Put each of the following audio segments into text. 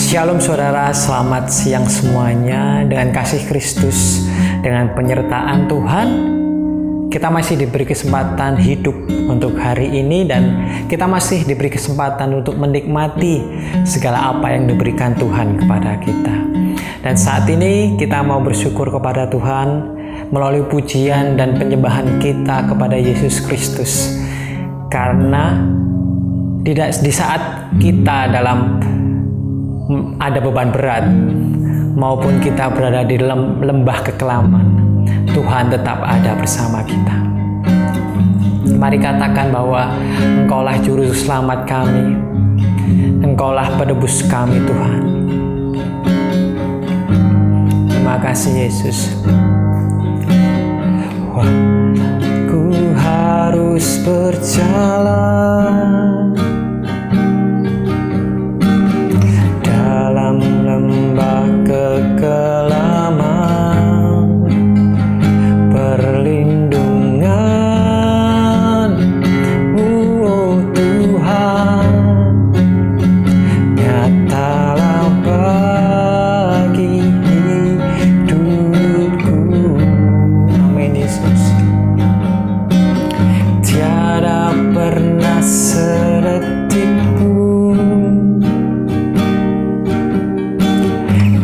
Shalom saudara, selamat siang semuanya. Dengan kasih Kristus, dengan penyertaan Tuhan, kita masih diberi kesempatan hidup untuk hari ini, dan kita masih diberi kesempatan untuk menikmati segala apa yang diberikan Tuhan kepada kita. Dan saat ini kita mau bersyukur kepada Tuhan melalui pujian dan penyembahan kita kepada Yesus Kristus, karena di saat kita ada beban berat maupun kita berada di lembah kekelaman, Tuhan tetap ada bersama kita. Mari katakan bahwa Engkaulah juru selamat kami, Engkaulah penebus kami Tuhan. Terima kasih Yesus. Wah, ku harus berjalan kekelaman, perlindungan-Mu, oh Tuhan, nyatalah bagi hidupku. Amin Yesus. Tiada pernah sedetik pun,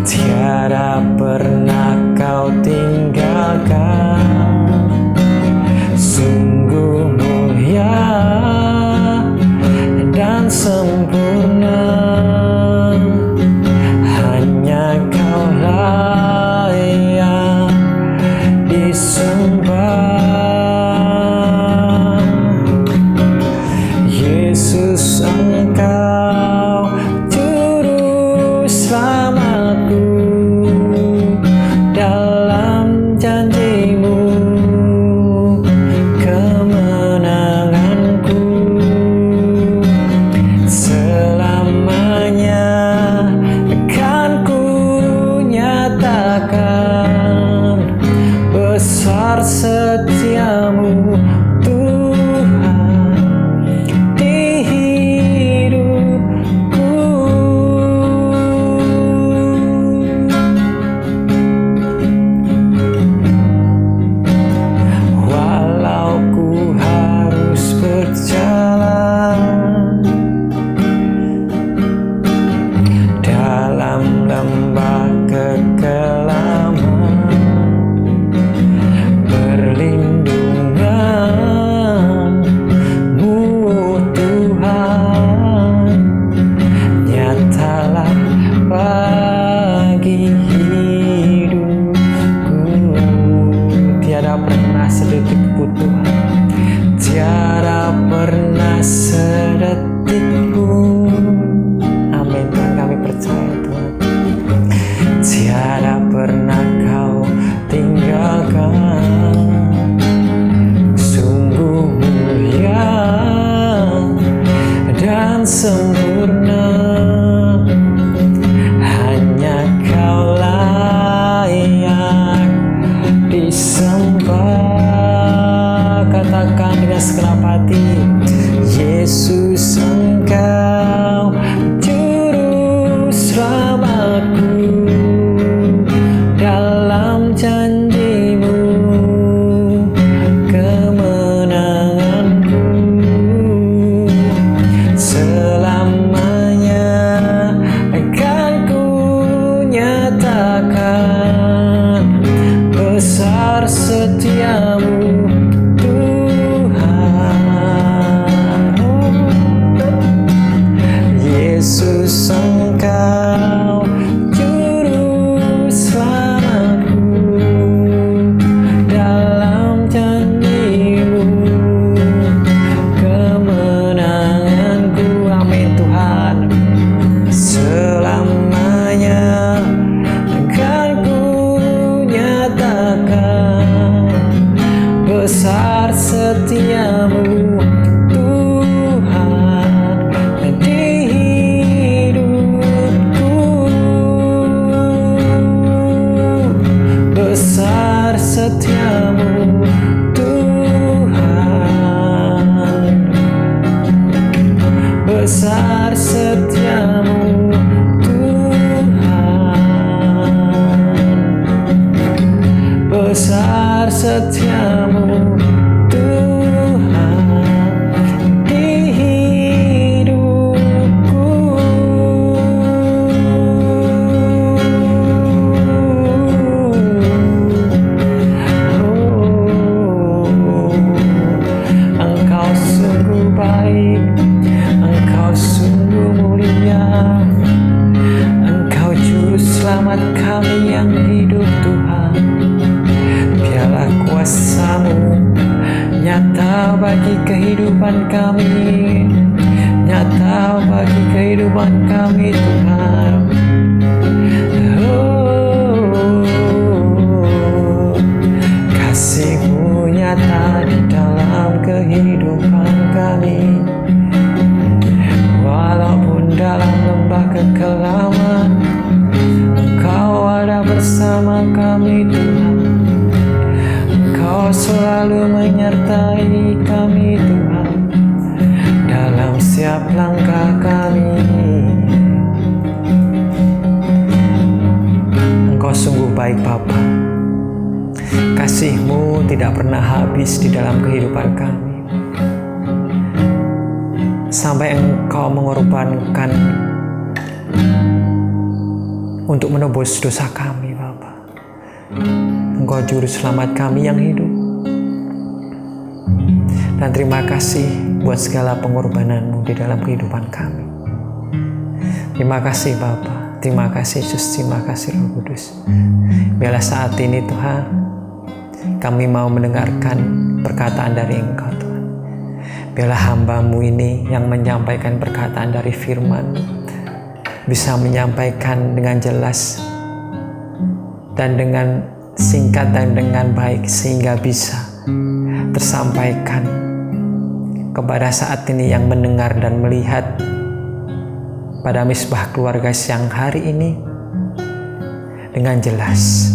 tiada pernah Kau tinggalkan. Sungguh mulia dan sempurna, hanya Kaulah yang disembah. Yesus, Engkau juru selamatku, dalam janji-Mu kemenanganku. Selamanya akan ku nyatakan besar setia-Mu Tuhan di hidupku. Walau ku harus berjalan dalam lembah kekelaman, perlindungan-Mu, oh Tuhan, nyatalah bagi hidupku. Tiada pernah sedetik pun Tuhan, tiada pernah sedetik pun. Amin Tuhan, kami percaya Tuhan. Tiada pernah Kau tinggalkan. Sungguh mulia dan sempurna, hanya Kaulah yang disembah. Katakan dengan segenap hati, Yesus, Engkau juru selamatku, dalam janji-Mu kemenanganku. Selamanya akan ku nyatakan besar setia-Mu Tuhan. Yesus, Engkau kehidupan kami, nyata bagi kehidupan kami Tuhan. Kasih-Mu nyata di dalam kehidupan kami, walaupun dalam lembah kekelaman, Engkau ada bersama kami Tuhan. Engkau selalu menyertai kami Tuhan dalam setiap langkah kami. Engkau sungguh baik Bapa. Kasih-Mu tidak pernah habis di dalam kehidupan kami. Sampai Engkau mengorbankan untuk menebus dosa kami, Bapa. Engkau juru selamat kami yang hidup. Dan terima kasih buat segala pengorbanan-Mu di dalam kehidupan kami. Terima kasih Bapa, terima kasih Yesus, terima kasih Roh Kudus. Biarlah saat ini Tuhan, kami mau mendengarkan perkataan dari Engkau Tuhan. Biarlah hamba-Mu ini yang menyampaikan perkataan dari firman bisa menyampaikan dengan jelas dan dengan singkat dan dengan baik, sehingga bisa tersampaikan kepada saat ini yang mendengar dan melihat pada Misbah Keluarga siang hari ini dengan jelas.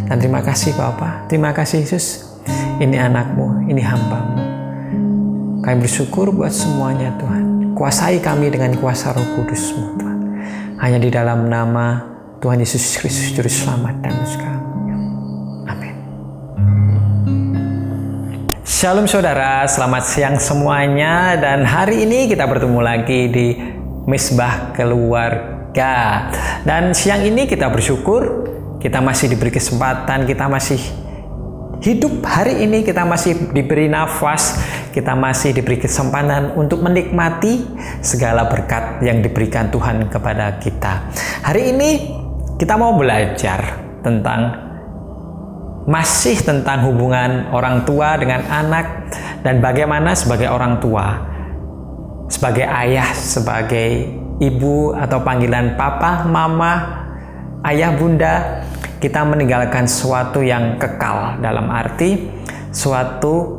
Dan terima kasih Bapa, terima kasih Yesus. Ini anak-Mu, ini hamba-Mu. Kami bersyukur buat semuanya Tuhan. Kuasai kami dengan kuasa Roh Kudus-Mu Tuhan. Hanya di dalam nama Tuhan Yesus Kristus Juru Selamat dan Musuh kami. Amin. Shalom saudara, selamat siang semuanya. Dan hari ini kita bertemu lagi di Misbah Keluarga. Dan siang ini kita bersyukur kita masih diberi kesempatan, kita masih hidup hari ini, kita masih diberi nafas, kita masih diberi kesempatan untuk menikmati segala berkat yang diberikan Tuhan kepada kita. Hari ini kita mau belajar tentang hubungan orang tua dengan anak, dan bagaimana sebagai orang tua, sebagai ayah, sebagai ibu atau panggilan papa, mama, ayah, bunda, kita meninggalkan sesuatu yang kekal, dalam arti sesuatu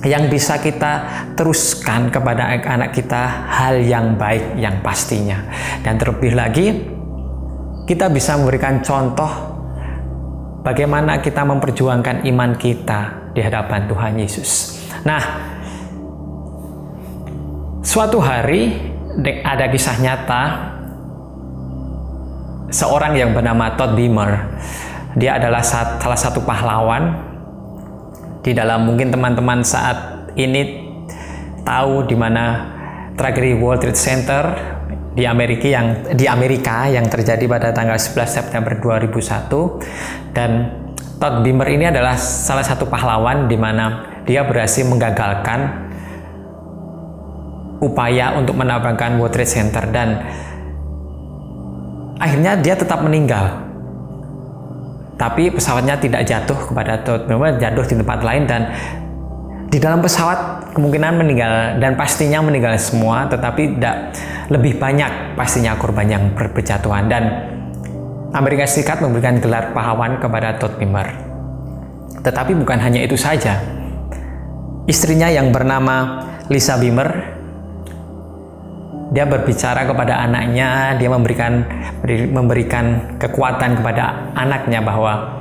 yang bisa kita teruskan kepada anak-anak kita, hal yang baik yang pastinya. Dan terlebih lagi, kita bisa memberikan contoh bagaimana kita memperjuangkan iman kita di hadapan Tuhan Yesus. Nah, suatu hari ada kisah nyata seorang yang bernama Todd Beamer. Dia adalah salah satu pahlawan di dalam, mungkin teman-teman saat ini tahu di mana tragedi World Trade Center di Amerika yang terjadi pada tanggal 11 September 2001. Dan Todd Beamer ini adalah salah satu pahlawan di mana dia berhasil menggagalkan upaya untuk menabrakkan World Trade Center, dan akhirnya dia tetap meninggal. Tapi pesawatnya tidak jatuh kepada Todd Beamer, jatuh di tempat lain, dan di dalam pesawat kemungkinan meninggal, dan pastinya meninggal semua, tetapi tidak lebih banyak pastinya korban yang berjatuhan. Dan Amerika Serikat memberikan gelar pahlawan kepada Todd Beamer. Tetapi bukan hanya itu saja. Istrinya yang bernama Lisa Beamer, dia berbicara kepada anaknya, dia memberikan kekuatan kepada anaknya bahwa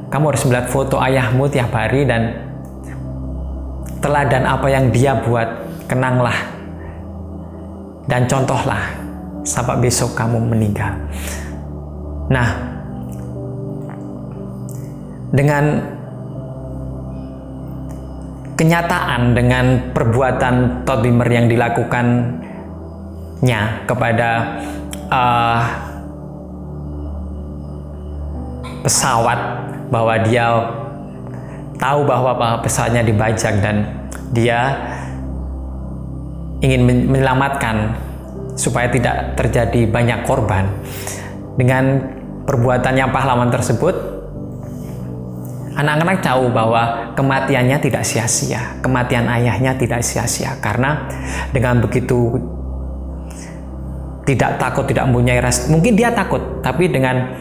kamu harus melihat foto ayahmu tiap hari, dan teladan apa yang dia buat, kenanglah dan contohlah sampai besok kamu meninggal. Nah, dengan kenyataan, dengan perbuatan Todd Beamer yang dilakukannya kepada pesawat, bahwa dia tahu bahwa pesawatnya dibajak dan dia ingin menyelamatkan supaya tidak terjadi banyak korban. Dengan perbuatan yang pahlawan tersebut, Anak-anak tahu bahwa kematiannya tidak sia-sia, kematian ayahnya tidak sia-sia, karena dengan begitu tidak takut, tidak mempunyai rasa, mungkin dia takut, tapi dengan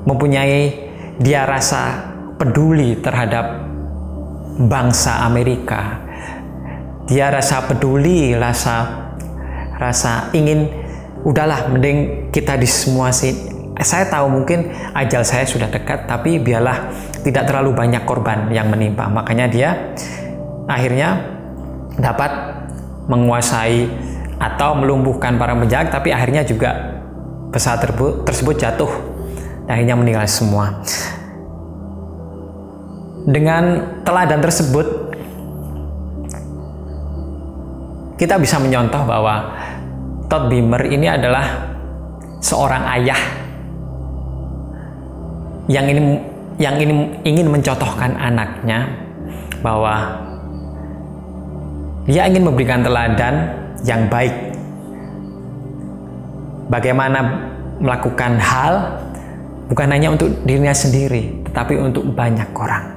mempunyai dia rasa peduli terhadap bangsa Amerika, dia rasa peduli, rasa ingin, udahlah mending kita di semua sih. Saya tahu mungkin ajal saya sudah dekat, tapi biarlah tidak terlalu banyak korban yang menimpa. Makanya dia akhirnya dapat menguasai atau melumpuhkan para penjahat, tapi akhirnya juga pesawat tersebut jatuh dan akhirnya meninggal semua. Dengan teladan tersebut, kita bisa menyontoh bahwa Todd Beamer ini adalah seorang ayah yang ingin mencontohkan anaknya bahwa dia ingin memberikan teladan yang baik, bagaimana melakukan hal bukan hanya untuk dirinya sendiri tetapi untuk banyak orang.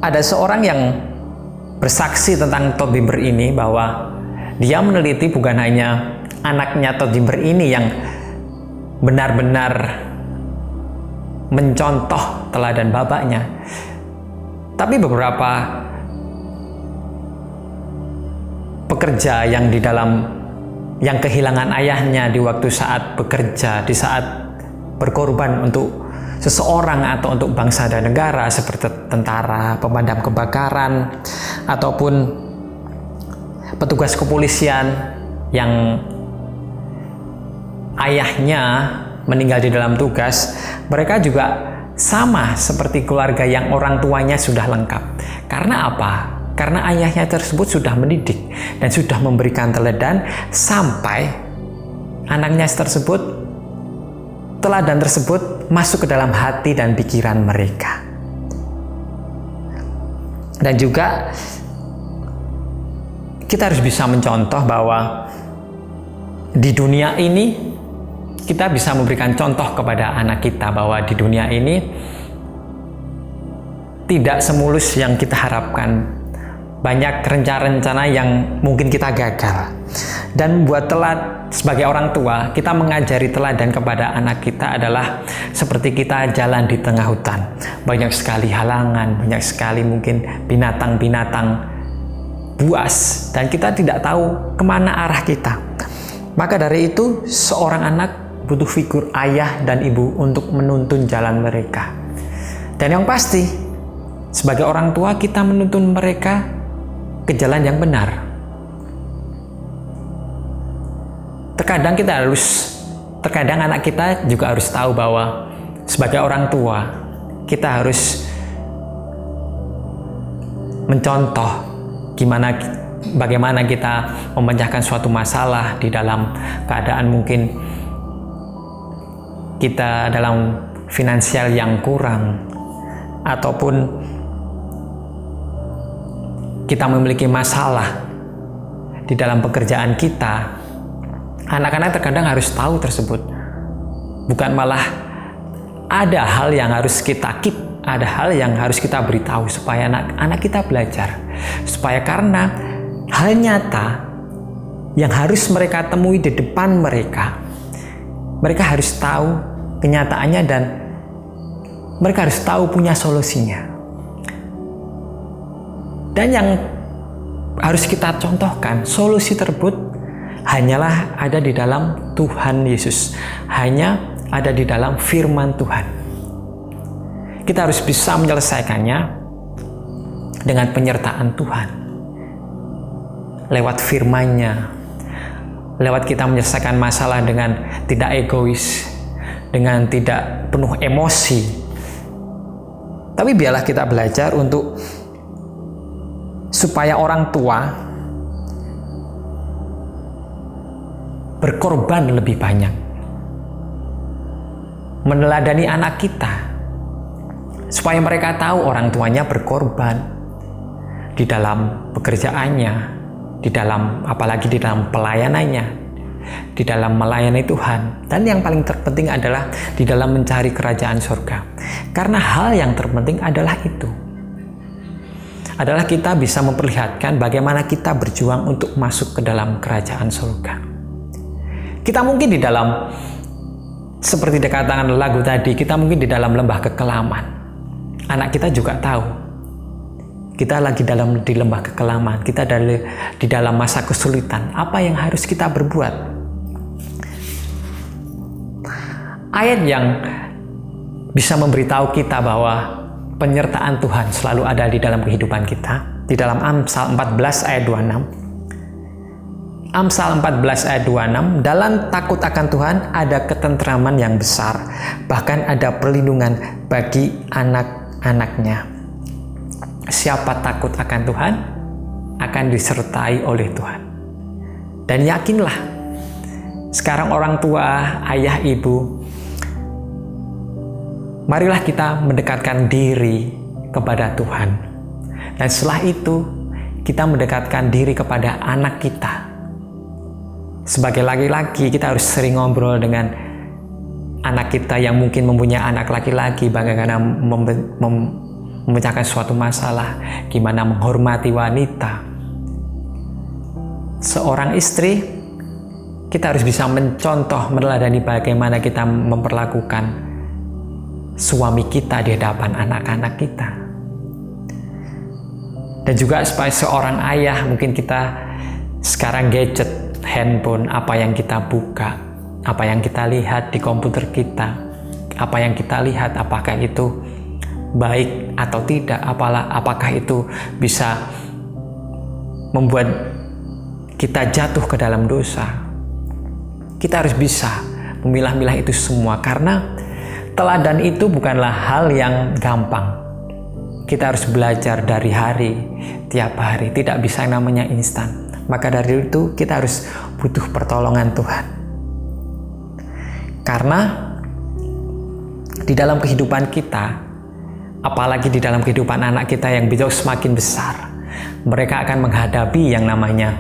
Ada seorang yang bersaksi tentang Todd Beamer ini bahwa dia meneliti bukan hanya anaknya Todd Beamer ini yang benar-benar mencontoh teladan bapaknya, tapi beberapa pekerja yang kehilangan ayahnya di waktu saat bekerja, di saat berkorban untuk seseorang atau untuk bangsa dan negara, seperti tentara, pemadam kebakaran, ataupun petugas kepolisian yang ayahnya meninggal di dalam tugas. Mereka juga sama seperti keluarga yang orang tuanya sudah lengkap. Karena apa? Karena ayahnya tersebut sudah mendidik dan sudah memberikan teladan sampai anaknya tersebut, teladan tersebut masuk ke dalam hati dan pikiran mereka. Dan juga kita harus bisa mencontoh bahwa di dunia ini kita bisa memberikan contoh kepada anak kita bahwa di dunia ini tidak semulus yang kita harapkan. Banyak rencana-rencana yang mungkin kita gagal. Dan sebagai orang tua, kita mengajari teladan kepada anak kita adalah seperti kita jalan di tengah hutan. Banyak sekali halangan, banyak sekali mungkin binatang-binatang buas, dan kita tidak tahu kemana arah kita. Maka dari itu, seorang anak butuh figur ayah dan ibu untuk menuntun jalan mereka. Dan yang pasti, sebagai orang tua kita menuntun mereka ke jalan yang benar. Terkadang anak kita juga harus tahu bahwa sebagai orang tua kita harus mencontoh bagaimana kita memecahkan suatu masalah di dalam keadaan mungkin kita dalam finansial yang kurang, ataupun kita memiliki masalah di dalam pekerjaan kita. Anak-anak terkadang harus tahu tersebut. Bukan malah ada hal yang harus kita ada hal yang harus kita beritahu supaya anak-anak kita belajar. Supaya karena hal nyata yang harus mereka temui di depan mereka harus tahu kenyataannya dan mereka harus tahu punya solusinya. Dan yang harus kita contohkan, solusi tersebut hanyalah ada di dalam Tuhan Yesus, hanya ada di dalam firman Tuhan. Kita harus bisa menyelesaikannya dengan penyertaan Tuhan lewat firman-Nya, lewat kita menyelesaikan masalah dengan tidak egois, dengan tidak penuh emosi. Tapi biarlah kita belajar supaya orang tua berkorban lebih banyak, meneladani anak kita, supaya mereka tahu orang tuanya berkorban di dalam pekerjaannya, apalagi di dalam pelayanannya, di dalam melayani Tuhan, dan yang paling terpenting adalah di dalam mencari kerajaan surga. Karena hal yang terpenting adalah itu. Adalah kita bisa memperlihatkan bagaimana kita berjuang untuk masuk ke dalam kerajaan surga. Kita mungkin di dalam, seperti dikatakan lagu tadi, kita mungkin di dalam lembah kekelaman. Anak kita juga tahu kita lagi di lembah kekelaman, kita di dalam masa kesulitan. Apa yang harus kita berbuat? Ayat yang bisa memberitahu kita bahwa penyertaan Tuhan selalu ada di dalam kehidupan kita, di dalam Amsal 14 ayat 26. Amsal 14 ayat 26, dalam takut akan Tuhan ada ketentraman yang besar, bahkan ada perlindungan bagi anak-anaknya. Siapa takut akan Tuhan akan disertai oleh Tuhan. Dan yakinlah, sekarang orang tua, ayah, ibu, marilah kita mendekatkan diri kepada Tuhan. Dan setelah itu, kita mendekatkan diri kepada anak kita. Sebagai laki-laki, kita harus sering ngobrol dengan anak kita yang mungkin mempunyai anak laki-laki, bagaimana memecahkan suatu masalah, gimana menghormati wanita. Seorang istri, kita harus bisa mencontoh, meneladani bagaimana kita memperlakukan suami kita di hadapan anak-anak kita. Dan juga sebagai seorang ayah, mungkin kita sekarang gadget, handphone, apa yang kita buka, apa yang kita lihat di komputer kita, apa yang kita lihat, apakah itu baik atau tidak, apakah itu bisa membuat kita jatuh ke dalam dosa. Kita harus bisa memilah-milah itu semua, karena teladan itu bukanlah hal yang gampang. Kita harus belajar dari hari, tiap hari, tidak bisa yang namanya instan. Maka dari itu kita harus butuh pertolongan Tuhan. Karena di dalam kehidupan kita, apalagi di dalam kehidupan anak kita yang jauh semakin besar, mereka akan menghadapi yang namanya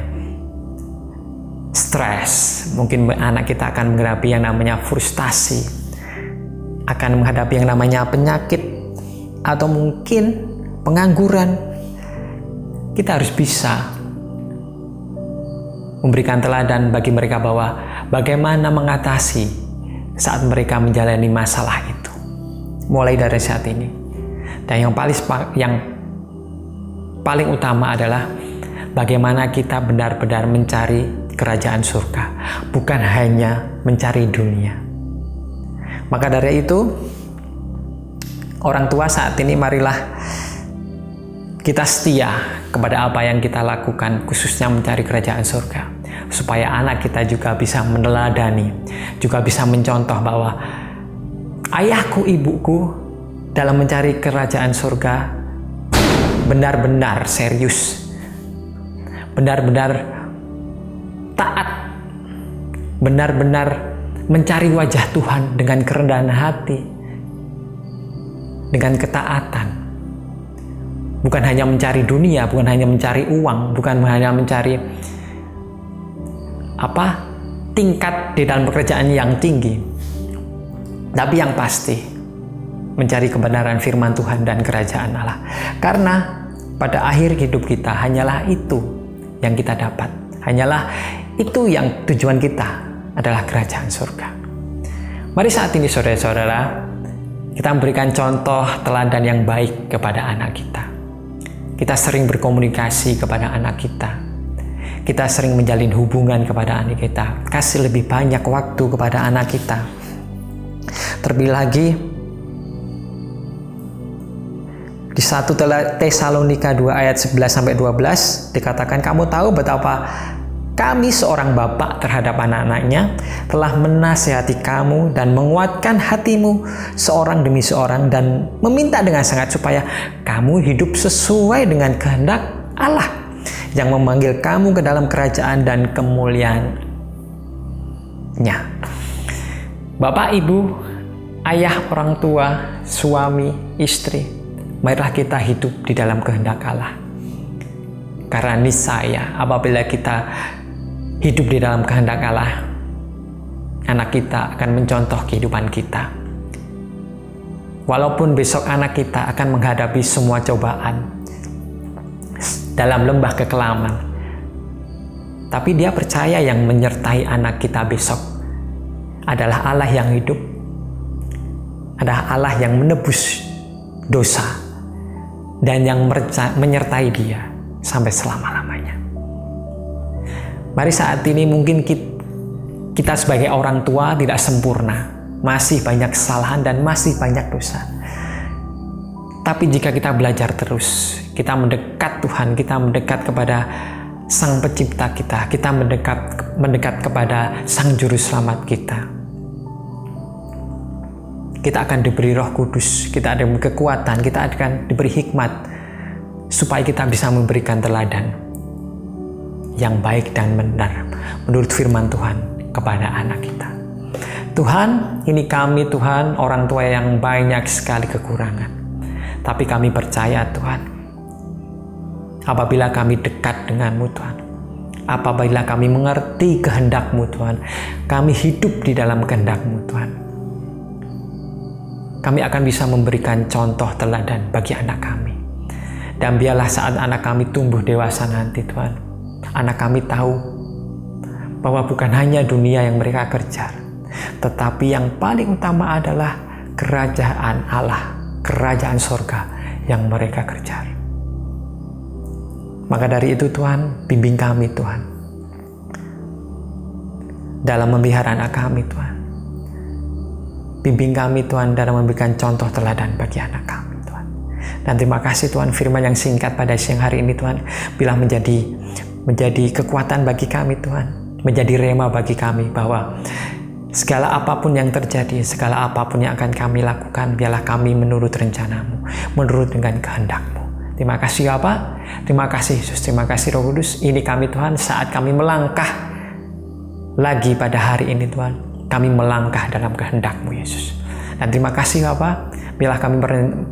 stres. Mungkin anak kita akan menghadapi yang namanya frustasi, akan menghadapi yang namanya penyakit, atau mungkin pengangguran. Kita harus bisa memberikan teladan bagi mereka bahwa bagaimana mengatasi saat mereka menjalani masalah itu, mulai dari saat ini. Dan yang paling utama adalah bagaimana kita benar-benar mencari kerajaan surga, bukan hanya mencari dunia. Maka dari itu, orang tua saat ini, marilah kita setia kepada apa yang kita lakukan, khususnya mencari kerajaan surga, supaya anak kita juga bisa meneladani, juga bisa mencontoh bahwa ayahku, ibuku dalam mencari kerajaan surga benar-benar serius, benar-benar taat, benar-benar mencari wajah Tuhan dengan kerendahan hati, dengan ketaatan. Bukan hanya mencari dunia, bukan hanya mencari uang, bukan hanya mencari tingkat di dalam pekerjaan yang tinggi, tapi yang pasti mencari kebenaran firman Tuhan dan kerajaan Allah. Karena pada akhir hidup kita hanyalah itu yang kita dapat. Hanyalah itu yang tujuan kita adalah kerajaan surga. Mari saat ini saudara-saudara, kita memberikan contoh teladan yang baik kepada anak kita. Kita sering berkomunikasi kepada anak kita. Kita sering menjalin hubungan kepada anak kita. Kasih lebih banyak waktu kepada anak kita. Terlebih lagi, di 1 Tesalonika 2 ayat 11-12 dikatakan, kamu tahu betapa kami seorang bapak terhadap anak-anaknya telah menasihati kamu dan menguatkan hatimu seorang demi seorang dan meminta dengan sangat supaya kamu hidup sesuai dengan kehendak Allah yang memanggil kamu ke dalam kerajaan dan kemuliaan-Nya. Bapak, ibu, ayah, orang tua, suami, istri, marilah kita hidup di dalam kehendak Allah. Karena niscaya apabila kita hidup di dalam kehendak Allah, anak kita akan mencontoh kehidupan kita. Walaupun besok anak kita akan menghadapi semua cobaan dalam lembah kekelaman, tapi dia percaya yang menyertai anak kita besok adalah Allah yang hidup, adalah Allah yang menebus dosa, dan yang menyertai dia sampai selama-lamanya. Mari saat ini mungkin kita sebagai orang tua tidak sempurna, masih banyak kesalahan dan masih banyak dosa. Tapi jika kita belajar terus, kita mendekat Tuhan, kita mendekat kepada Sang Pencipta kita mendekat kepada Sang Juru Selamat kita akan diberi Roh Kudus, kita ada kekuatan, kita akan diberi hikmat supaya kita bisa memberikan teladan yang baik dan benar menurut firman Tuhan kepada anak kita. Tuhan, ini kami Tuhan, orang tua yang banyak sekali kekurangan. Tapi kami percaya Tuhan, apabila kami dekat dengan-Mu Tuhan, apabila kami mengerti kehendak-Mu Tuhan, kami hidup di dalam kehendak-Mu Tuhan, kami akan bisa memberikan contoh teladan bagi anak kami. Dan biarlah saat anak kami tumbuh dewasa nanti Tuhan, anak kami tahu bahwa bukan hanya dunia yang mereka kejar, tetapi yang paling utama adalah kerajaan Allah, kerajaan sorga yang mereka kejar. Maka dari itu Tuhan, bimbing kami Tuhan dalam memelihara anak kami Tuhan. Bimbing kami Tuhan dalam memberikan contoh teladan bagi anak kami Tuhan. Dan terima kasih Tuhan, firman yang singkat pada siang hari ini Tuhan, bila menjadi kekuatan bagi kami Tuhan, menjadi rema bagi kami bahwa segala apapun yang terjadi, segala apapun yang akan kami lakukan, biarlah kami menurut rencana-Mu, menurut dengan kehendak-Mu. Terima kasih Bapa, terima kasih Yesus, terima kasih Roh Kudus. Ini kami Tuhan, saat kami melangkah lagi pada hari ini Tuhan, kami melangkah dalam kehendak-Mu Yesus. Dan terima kasih Bapa, biarlah kami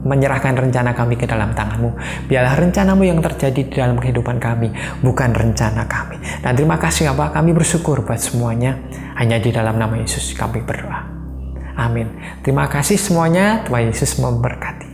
menyerahkan rencana kami ke dalam tangan-Mu. Biarlah rencana-Mu yang terjadi di dalam kehidupan kami, bukan rencana kami. Dan terima kasih Bapa, kami bersyukur buat semuanya. Hanya di dalam nama Yesus kami berdoa. Amin. Terima kasih semuanya, Tuhan Yesus memberkati.